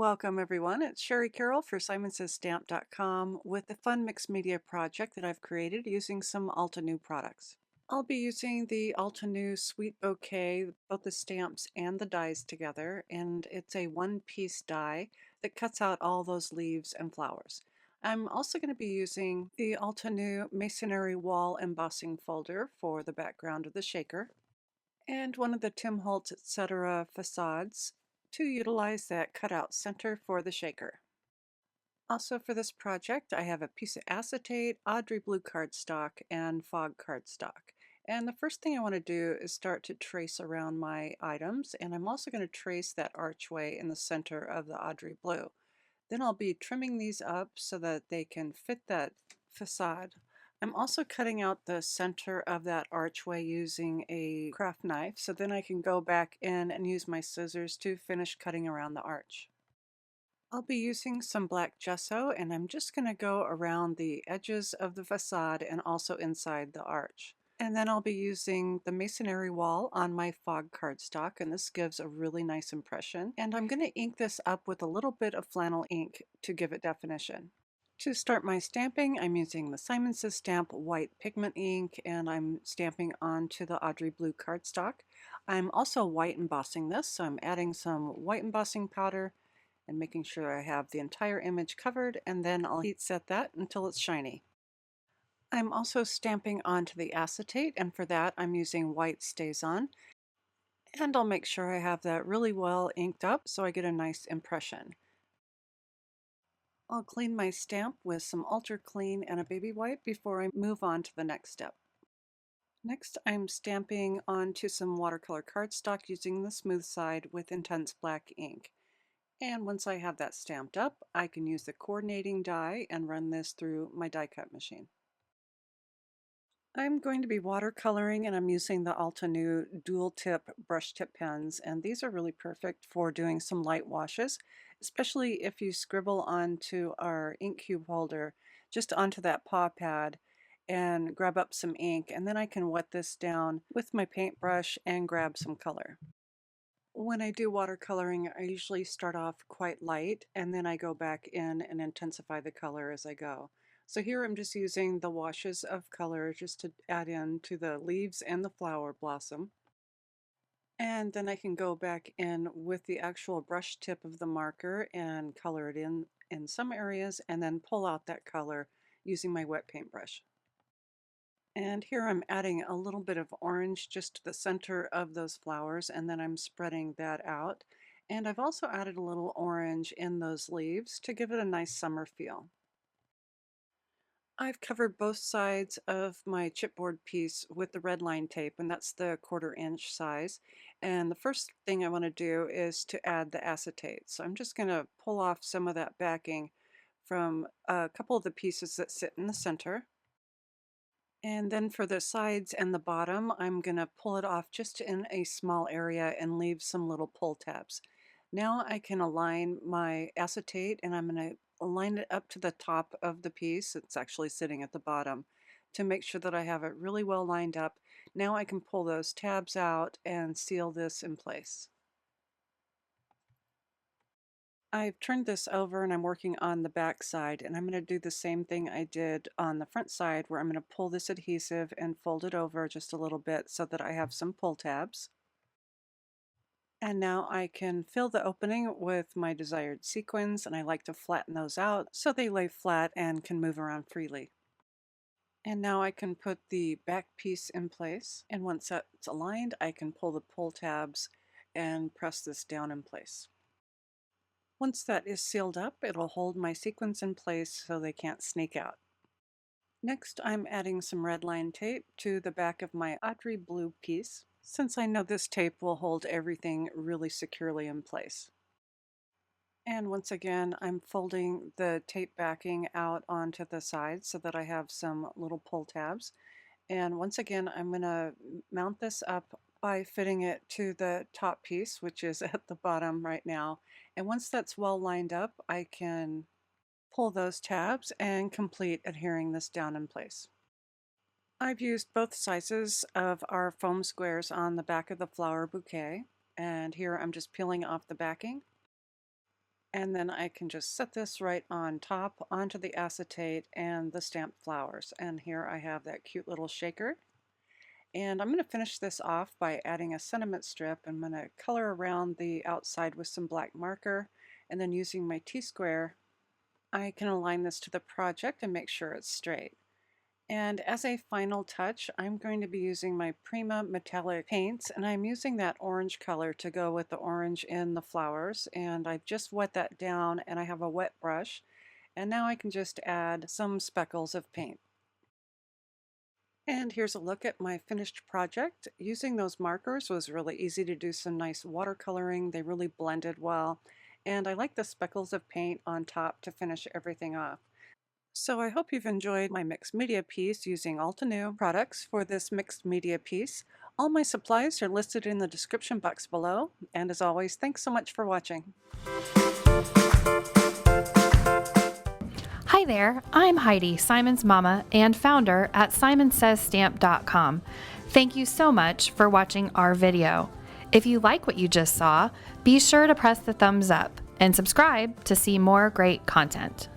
Welcome everyone, it's Shari Carroll for SimonsStamp.com with a fun mixed media project that I've created using some Altenew products. I'll be using the Altenew Sweet Bouquet, both the stamps and the dies together, and it's a one-piece die that cuts out all those leaves and flowers. I'm also going to be using the Altenew Masonry Wall Embossing folder for the background of the shaker, and one of the Tim Holtz Etcetera Facades to utilize that cutout center for the shaker. Also for this project, I have a piece of acetate, Audrey blue cardstock, and fog cardstock. And the first thing I want to do is start to trace around my items, and I'm also going to trace that archway in the center of the Audrey blue. Then I'll be trimming these up so that they can fit that facade. I'm also cutting out the center of that archway using a craft knife, so then I can go back in and use my scissors to finish cutting around the arch. I'll be using some black gesso, and I'm just going to go around the edges of the facade and also inside the arch. And then I'll be using the masonry wall on my fog cardstock, and this gives a really nice impression. And I'm going to ink this up with a little bit of flannel ink to give it definition. To start my stamping, I'm using the Simons Stamp white pigment ink, and I'm stamping onto the Audrey blue cardstock. I'm also white embossing this, so I'm adding some white embossing powder and making sure I have the entire image covered, and then I'll heat set that until it's shiny. I'm also stamping onto the acetate, and for that I'm using white Stazon, and I'll make sure I have that really well inked up so I get a nice impression. I'll clean my stamp with some Ultra Clean and a baby wipe before I move on to the next step. Next, I'm stamping onto some watercolor cardstock using the smooth side with intense black ink. And once I have that stamped up, I can use the coordinating die and run this through my die cut machine. I'm going to be watercoloring, and I'm using the Altenew dual tip brush tip pens, and these are really perfect for doing some light washes, especially if you scribble onto our ink cube holder, just onto that paw pad, and grab up some ink, and then I can wet this down with my paintbrush and grab some color. When I do watercoloring, I usually start off quite light, and then I go back in and intensify the color as I go. So here I'm just using the washes of color just to add in to the leaves and the flower blossom. And then I can go back in with the actual brush tip of the marker and color it in some areas, and then pull out that color using my wet paintbrush. And here I'm adding a little bit of orange just to the center of those flowers, and then I'm spreading that out. And I've also added a little orange in those leaves to give it a nice summer feel. I've covered both sides of my chipboard piece with the red line tape, and that's the 1/4 inch size. And the first thing I want to do is to add the acetate. So I'm just going to pull off some of that backing from a couple of the pieces that sit in the center. And then for the sides and the bottom, I'm going to pull it off just in a small area and leave some little pull tabs. Now I can align my acetate, and I'm going to align it up to the top of the piece. It's actually sitting at the bottom to make sure that I have it really well lined up. Now I can pull those tabs out and seal this in place. I've turned this over and I'm working on the back side, and I'm going to do the same thing I did on the front side, where I'm going to pull this adhesive and fold it over just a little bit so that I have some pull tabs. And now I can fill the opening with my desired sequins, and I like to flatten those out so they lay flat and can move around freely. And now I can put the back piece in place, and once that's aligned, I can pull the pull tabs and press this down in place. Once that is sealed up, it'll hold my sequins in place so they can't sneak out. Next, I'm adding some red line tape to the back of my Audrey blue piece, since I know this tape will hold everything really securely in place. And once again, I'm folding the tape backing out onto the sides so that I have some little pull tabs. And once again, I'm going to mount this up by fitting it to the top piece, which is at the bottom right now. And once that's well lined up, I can pull those tabs and complete adhering this down in place. I've used both sizes of our foam squares on the back of the flower bouquet, and here I'm just peeling off the backing. And then I can just set this right on top onto the acetate and the stamped flowers. And here I have that cute little shaker. And I'm going to finish this off by adding a sentiment strip. I'm going to color around the outside with some black marker, and then using my T-square, I can align this to the project and make sure it's straight. And as a final touch, I'm going to be using my Prima metallic paints, and I'm using that orange color to go with the orange in the flowers. And I've just wet that down, and I have a wet brush. And now I can just add some speckles of paint. And here's a look at my finished project. Using those markers was really easy to do some nice watercoloring. They really blended well. And I like the speckles of paint on top to finish everything off. So I hope you've enjoyed my mixed media piece using Altenew products for this mixed media piece. All my supplies are listed in the description box below. And as always, thanks so much for watching. Hi there, I'm Heidi, Simon's mama and founder at SimonsSaysStamp.com. Thank you so much for watching our video. If you like what you just saw, be sure to press the thumbs up and subscribe to see more great content.